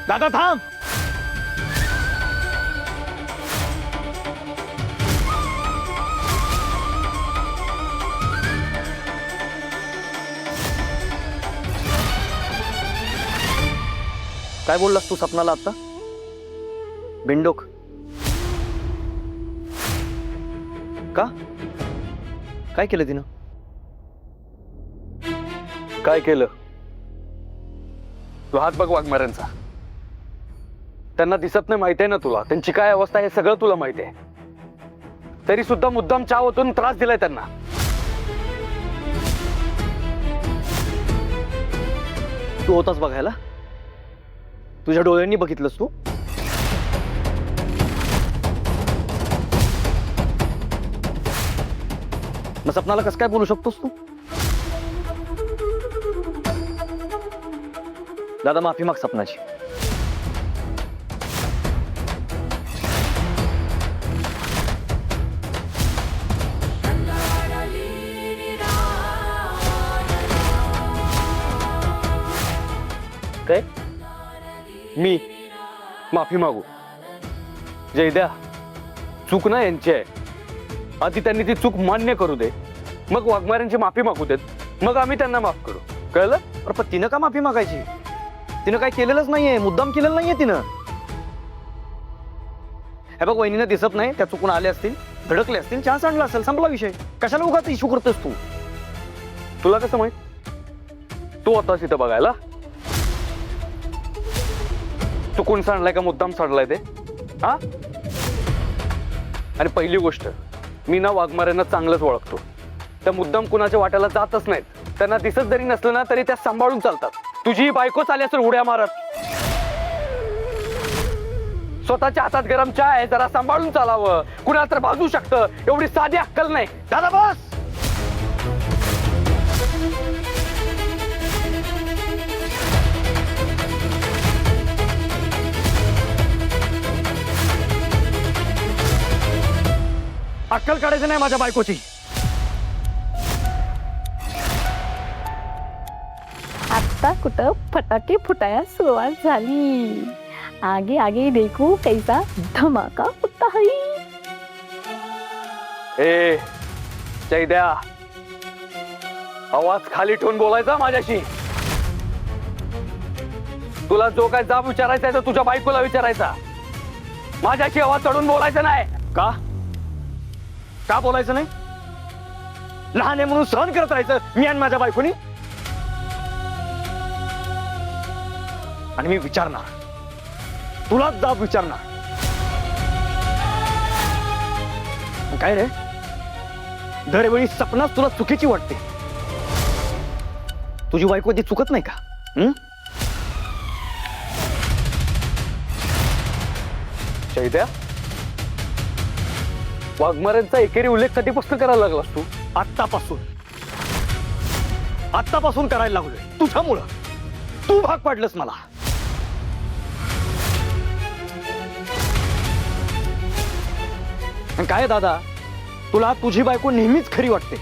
दादा थांब. काय बोललास तू सपनाला आता? बिंडोक का? काय केलं तिनं? काय केलं? तू हात बघ वाघमाऱ्यांचा. त्यांना दिसत नाही, माहिती आहे ना तुला त्यांची काय अवस्था आहे, सगळं तुला माहिती आहे. तरी सुद्धा मुद्दाम चाव ओतून त्रास दिलाय त्यांना. तू होतास बघायला? तुझ्या डोळ्यांनी बघितलंस तू? मग सपनाला कसं काय बोलू शकतोस तू? दादा माफी माग सपनाची. काय? मी माफी मागू? जयद्या, चूक ना यांची आहे. आधी त्यांनी ती चूक मान्य करू दे, मग वाघमाऱ्यांची माफी मागू देत, मग आम्ही त्यांना माफ करू. कळलं? अरे पण तिनं का माफी मागायची? तिनं काय केलेलंच नाहीये, मुद्दाम केलेलं नाहीये तिनं. हे बघ, वहिनीनं दिसत नाही, त्या चुकून आले असतील, धडकले असतील, चान्स आणला असेल, संपला विषय. कशाला उगाच इश्यू करतोस तू? तुला कसं माहित? तू होतास इथं बघायला. चुकून सांडलाय का मुद्दाम सांडलाय ते? हा? आणि पहिली गोष्ट, मी ना वाघमाऱ्यांना चांगलंच ओळखतो. त्या मुद्दाम कुणाच्या वाट्याला जातच नाहीत. त्यांना दिसत जरी नसलं ना तरी त्या सांभाळून चालतात. तुझी बायकोच आली असेल उड्या मारत. स्वतःच्या हातात गरम चहा आहे, जरा सांभाळून चालावं. कुणाला तर भाजू शकतं, एवढी साधी अक्कल नाही. दादा बस. अक्कल काढायचं नाही माझ्या बायकोची. आता कुठं फटाके फुटायला सुरुवात झाली. आगे आगे देखू कैसा धमाका होता है. ए जयद्या, आवाज खाली ठेवून बोलायचा माझ्याशी. तुला जो काय जाब विचारायचा आहे तो तुझ्या बायकोला विचारायचा. माझ्याशी आवाज चढून बोलायचा नाही. का? का बोलायचं नाही? लहान आहे म्हणून सहन करत राहायचं मी आणि माझ्या बायकोनी? आणि मी विचारणार, तुलाच जाब विचारणार. काय रे, दरवेळी सपनाच तुला चुकीची वाटते? तुझी बायको ती चुकत नाही का? जयद्या, वाघमाऱ्यांचा एकेरी उल्लेख कधीपासून करायला लागलास तू? आत्तापासून करायला लागलोय तुझ्यामुळं. तू भाग पाडलंस मला. आणि काय दादा, तुला तुझी बायको नेहमीच खरी वाटते.